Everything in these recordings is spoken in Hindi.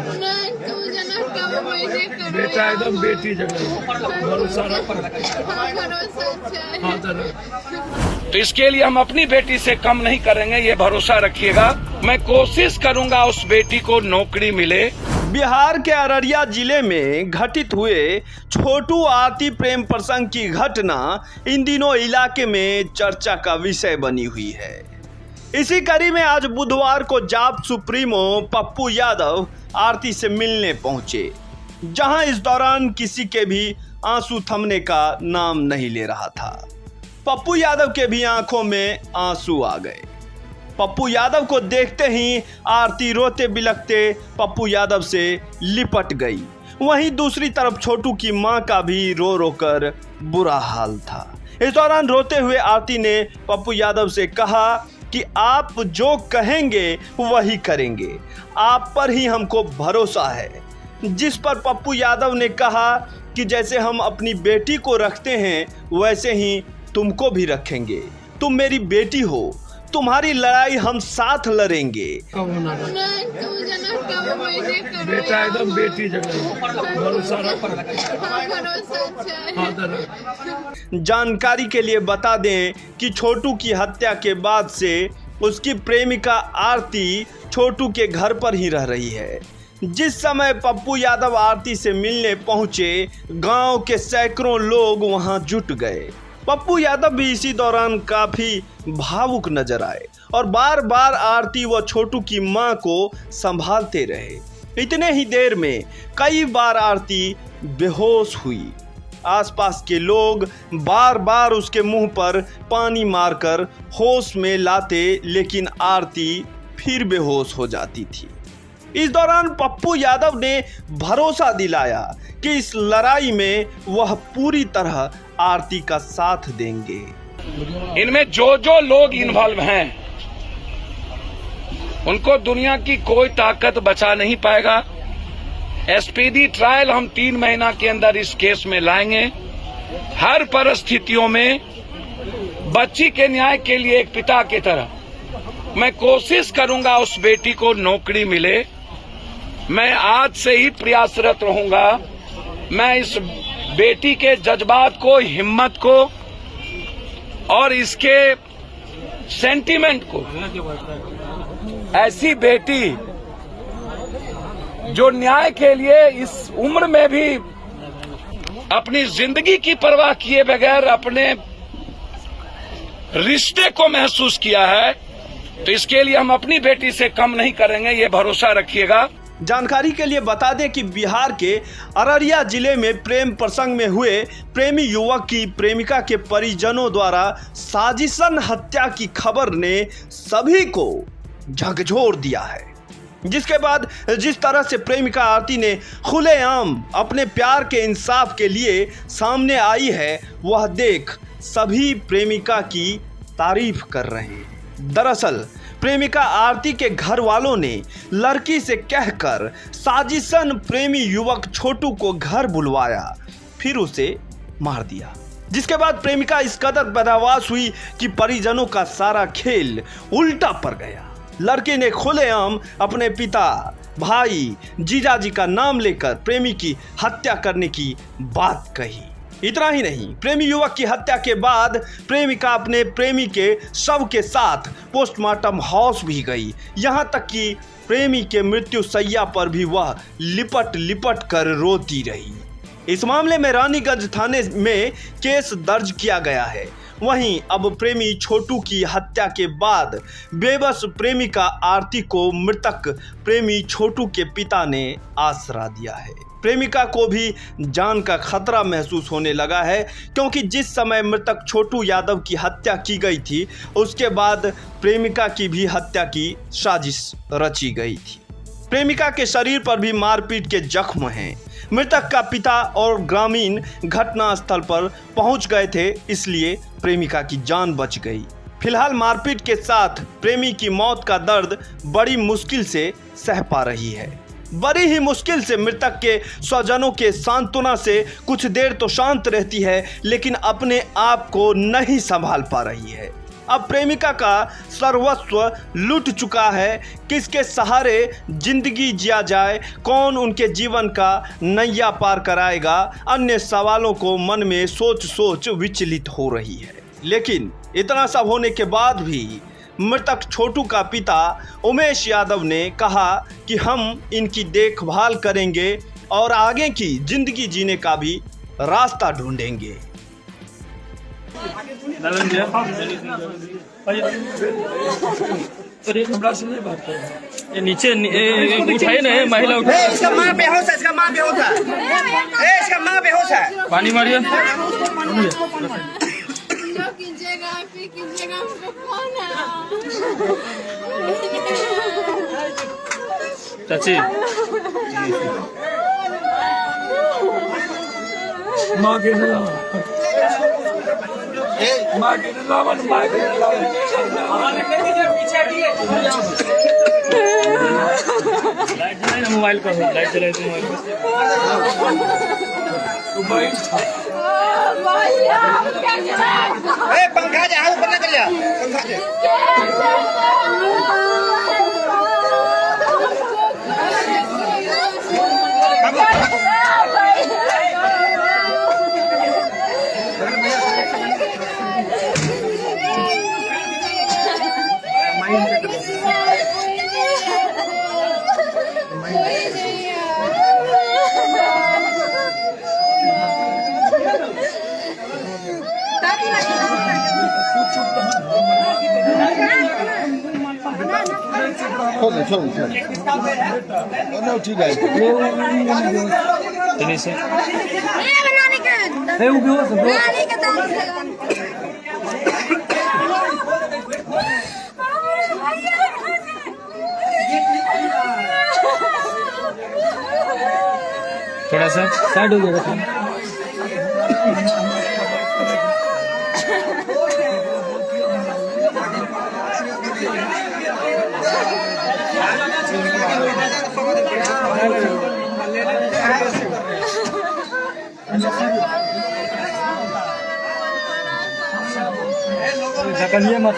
नहीं, तू जना क्या मैंने करो बेटा एकदम बेटी जगह भरोसा रख। हाँ, भरोसा अच्छा है। हाँ तो इसके लिए हम अपनी बेटी से कम नहीं करेंगे, ये भरोसा रखिएगा। मैं कोशिश करूंगा उस बेटी को नौकरी मिले। बिहार के अररिया जिले में घटित हुए छोटू आरती प्रेम प्रसंग की घटना इन दिनों इलाके में चर्चा का विषय बनी हुई है। इसी कड़ी में आज बुधवार को जाप सुप्रीमो पप्पू यादव आरती से मिलने पहुंचे, जहां इस दौरान किसी के भी आंसू थमने का नाम नहीं ले रहा था। पप्पू यादव के भी आंखों में आंसू आ गए। पप्पू यादव को देखते ही आरती रोते बिलखते पप्पू यादव से लिपट गई। वहीं दूसरी तरफ छोटू की मां का भी रो रो कर बुरा हाल था। इस दौरान रोते हुए आरती ने पप्पू यादव से कहा कि आप जो कहेंगे वही करेंगे, आप पर ही हमको भरोसा है। जिस पर पप्पू यादव ने कहा कि जैसे हम अपनी बेटी को रखते हैं वैसे ही तुमको भी रखेंगे, तुम मेरी बेटी हो, तुम्हारी लड़ाई हम साथ लड़ेंगे। नहीं, तू जना क्या मैंने करो बेटा एकदम बेटी जगह भरोसा रख। हाँ, भरोसा अच्छा है। हाँ जानकारी के लिए बता दें कि छोटू की हत्या के बाद से उसकी प्रेमिका आरती छोटू के घर पर ही रह रही है। जिस समय पप्पू यादव आरती से मिलने पहुंचे, गांव के सैकड़ों लोग वहां जुट गए। पप्पू यादव भी इसी दौरान काफी भावुक नजर आए और बार बार आरती व छोटू की मां को संभालते रहे। इतने ही देर में कई बार आरती बेहोश हुई। आसपास के लोग बार बार उसके मुंह पर पानी मारकर होश में लाते, लेकिन आरती फिर बेहोश हो जाती थी। इस दौरान पप्पू यादव ने भरोसा दिलाया कि इस लड़ाई में वह पूरी तरह आरती का साथ देंगे। इनमें जो जो लोग इन्वॉल्व हैं उनको दुनिया की कोई ताकत बचा नहीं पाएगा। एसपीडी ट्रायल हम 3 महीना के अंदर इस केस में लाएंगे। हर परिस्थितियों में बच्ची के न्याय के लिए एक पिता की तरह मैं कोशिश करूंगा उस बेटी को नौकरी मिले। मैं आज से ही प्रयासरत रहूंगा। मैं इस बेटी के जज्बात को, हिम्मत को और इसके सेंटीमेंट को, ऐसी बेटी जो न्याय के लिए इस उम्र में भी अपनी जिंदगी की परवाह किए बगैर अपने रिश्ते को महसूस किया है, तो इसके लिए हम अपनी बेटी से कम नहीं करेंगे, ये भरोसा रखिएगा। जानकारी के लिए बता दें कि बिहार के अररिया जिले में प्रेम प्रसंग में हुए प्रेमी युवक की प्रेमिका के परिजनों द्वारा साजिशन हत्या की खबर ने सभी को झकझोर दिया है। जिसके बाद जिस तरह से प्रेमिका आरती ने खुलेआम अपने प्यार के इंसाफ के लिए सामने आई है, वह देख सभी प्रेमिका की तारीफ कर रहे हैं। दरअसल प्रेमिका आरती के घर वालों ने लड़की से कहकर साजिशन प्रेमी युवक छोटू को घर बुलवाया, फिर उसे मार दिया। जिसके बाद प्रेमिका इस कदर बदहवास हुई कि परिजनों का सारा खेल उल्टा पड़ गया। लड़के ने खुलेआम अपने पिता, भाई, जीजाजी का नाम लेकर प्रेमी की हत्या करने की बात कही। इतना ही नहीं, प्रेमी युवक की हत्या के बाद प्रेमिका अपने प्रेमी के शव के साथ पोस्टमार्टम हाउस भी गई। यहाँ तक कि प्रेमी के मृत्यु शैया पर भी वह लिपट लिपट कर रोती रही। इस मामले में रानीगंज थाने में केस दर्ज किया गया है। वहीं अब प्रेमी छोटू की हत्या के बाद बेबस प्रेमिका आरती को मृतक प्रेमी छोटू के पिता ने आसरा दिया है। प्रेमिका को भी जान का खतरा महसूस होने लगा है, क्योंकि जिस समय मृतक छोटू यादव की हत्या की गई थी, उसके बाद प्रेमिका की भी हत्या की साजिश रची गई थी। प्रेमिका के शरीर पर भी मारपीट के जख्म हैं। मृतक का पिता और ग्रामीण घटनास्थल पर पहुंच गए थे, इसलिए प्रेमिका की जान बच गई। फिलहाल मारपीट के साथ प्रेमी की मौत का दर्द बड़ी मुश्किल से सह पा रही है। बड़ी ही मुश्किल से मृतक के स्वजनों के सांत्वना से कुछ देर तो शांत रहती है, लेकिन अपने आप को नहीं संभाल पा रही है। अब प्रेमिका का सर्वस्व लूट चुका है। किसके सहारे जिंदगी जिया जाए, कौन उनके जीवन का नैया पार कराएगा, अन्य सवालों को मन में सोच सोच विचलित हो रही है। लेकिन इतना सब होने के बाद भी मृतक छोटू का पिता उमेश यादव ने कहा कि हम इनकी देखभाल करेंगे और आगे की जिंदगी जीने का भी रास्ता ढूंढेंगे। ये नीचे उठाए ना, महिला उठाए। इसका माँ बेहोश है, इसका माँ बेहोश है, इसका माँ बेहोश है। पानी मारिए। कीजिएगा हमको फोन है। चाची माँ के माँ के लाइट जलाए ना, मोबाइल का लाइट जलाए तो मोबाइल पंखा जा ऊपर ना कर जा, पंखा जा। ठीक है। थोड़ा सा साइड हो जाएगा। ढकलिए मत।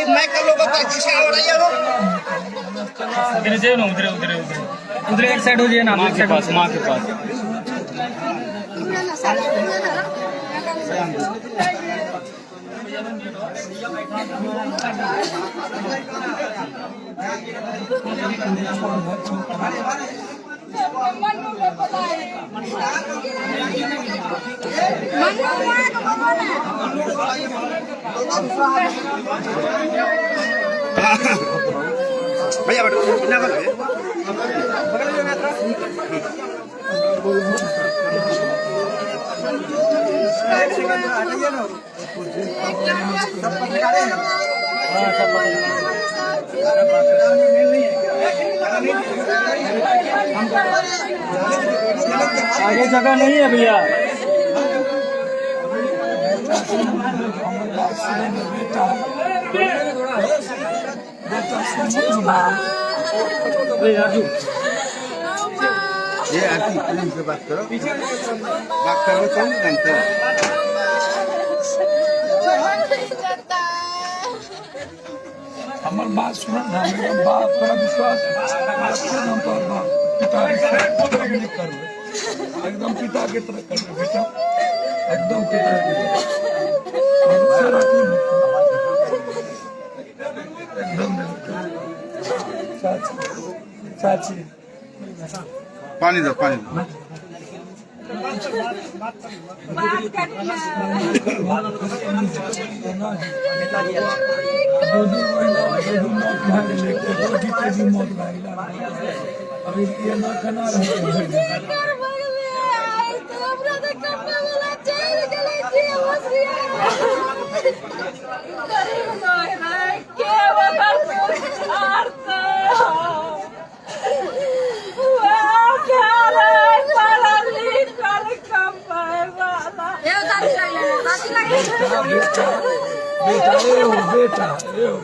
माइक का लोगों का शीशा हो रही है वो। उधर जाइए ना, उधर उधर उधर उधर एक साइड हो जाइए ना, माँ के पास, माँ के पास। भैया बिना बोलो आगे जगह नहीं है भैया। ये आंटी प्लीज से बात करो, बात करो तो जानते हो। हमार बात सुना ना, मेरा बाप थोड़ा विश्वास पिता एकदम पिता की तरह कर बेटा, एकदम पिता की तरह चाची पानी दो, पानी दो। अभी ये ना खाना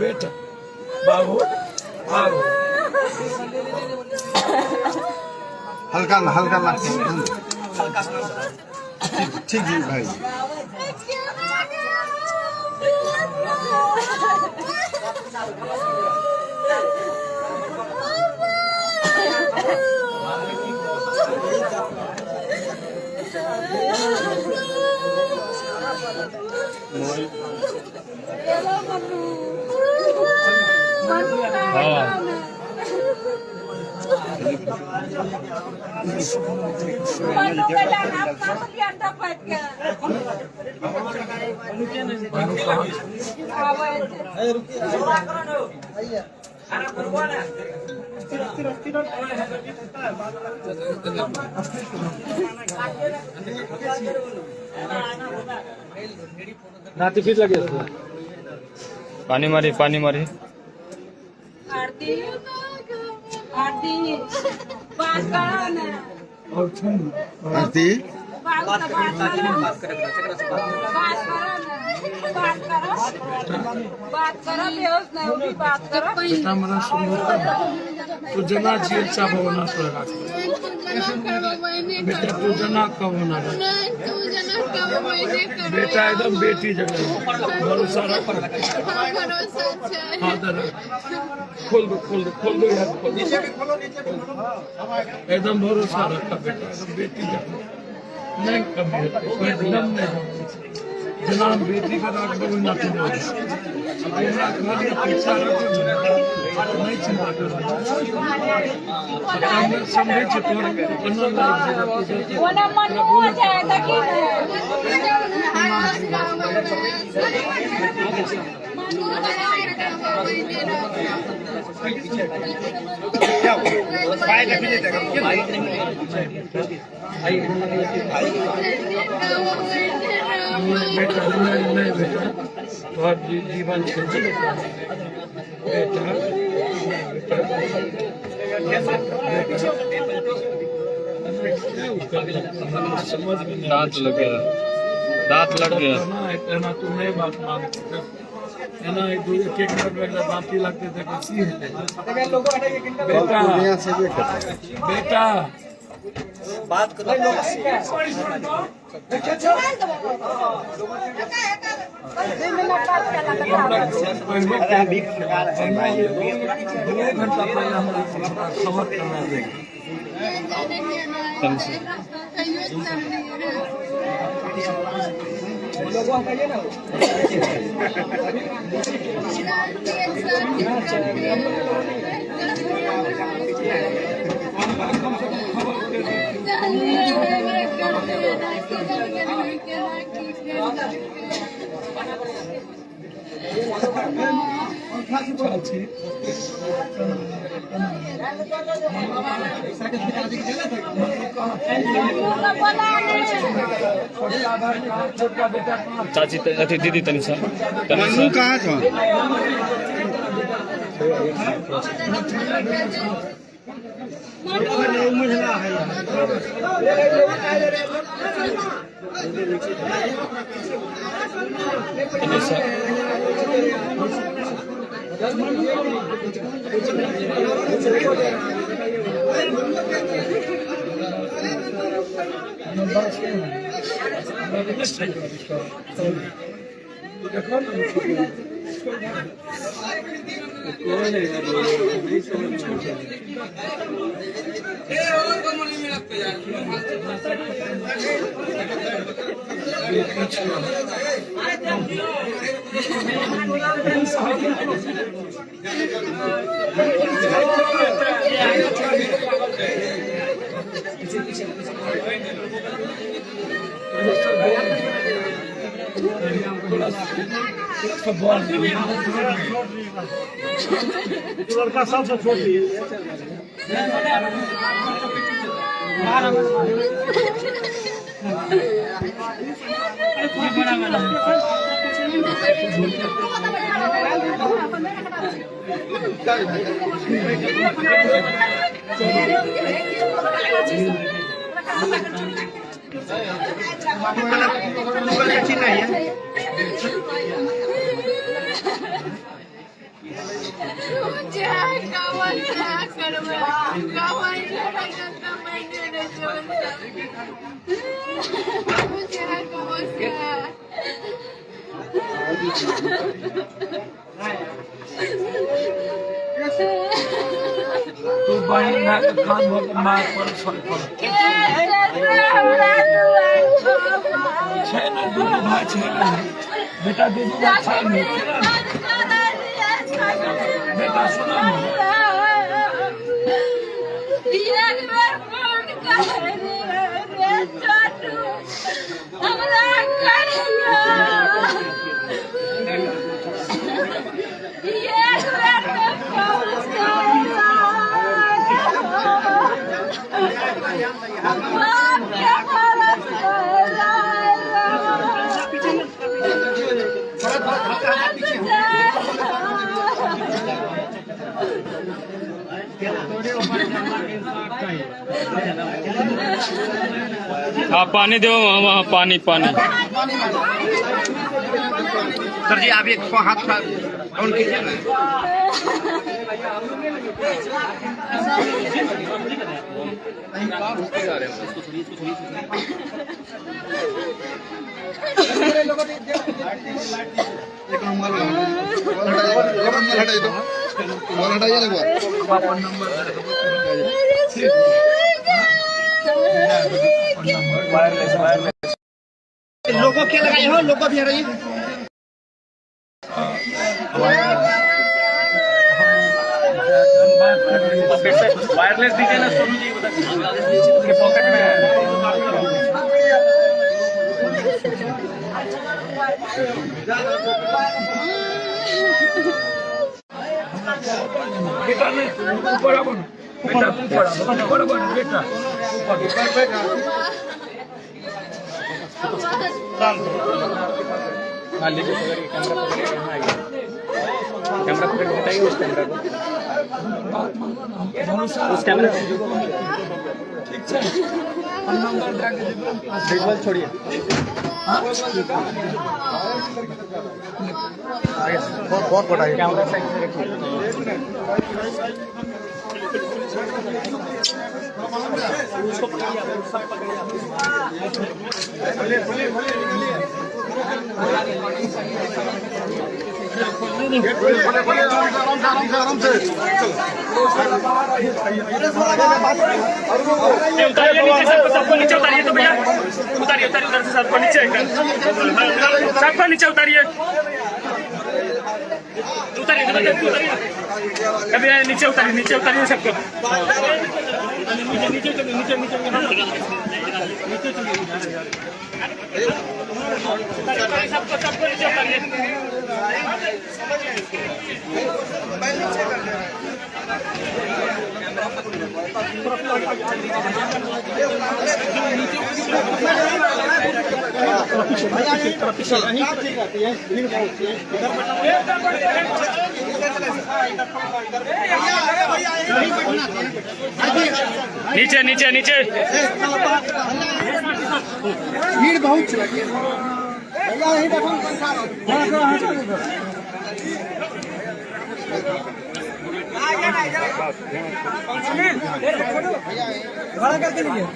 बेटा बाबू बाबू हल्का ना, हल्का ना। ठीक जी भाई नाती फिर लगे पानी मारी आरती बात करो ना आरती बात करो बेहोश नहीं होगी बात करो तू जना चिकित्सा भवनात बेटा तू जना कब होना बेटा एकदम बेटी जगह भरोसा रख हाँ दर खोल दो यार एकदम भरोसा रखा बेटा एकदम बेटी जगह नहीं कभी एकदम नहीं जना बेटी का राख दो ना तुम पैसा रखो नहीं चिंता करो समझे बेटा नहीं बेटा तो जीवन समझ में दांत लग गया ना तू नहीं बात मान है ना एक मिनट में बात ही लगते थे बेटा बात करो खबर करना चाची अथी दीदी तनी सा मन्नू कहाँ छ लड़का सबसे छोटी क्या तू बहन ना कान हो तो मार पर छोड़ पर छे ना दो भाई छे बेटा दो भाई बेटा सुना हाँ पानी दो वहाँ पानी पानी सर जी आप एक हाथ ऑन कीजिए ना। लोगों क्या लगाए हो, लोगों भी आ रही है। वायरलेस दीजिए ना सोनू जी उसके पॉकेट में है। बेटा नहीं ऊपर आओ बेटा ऊपर बेटा कैमरा पकड़ के बताइए उस कैमरा को उस कैमरा ठीक है नंबर बिल्कुल छोड़िए बहुत बड़ा है कैमरा साइड से रखिए उतारिए नीचे सबको नीचे उतारिए तो भैया उतारिए उतारिए उधर से सबको नीचे सबको नीचे उतारिए उतारिए उतारिए अभी नीचे उतारिए सबको नीचे नीचे नीचे सबको सबको नीचे उतारिए नीचे नीचे नीचे भीड़ बहुत भाड़ा करके लीजिए।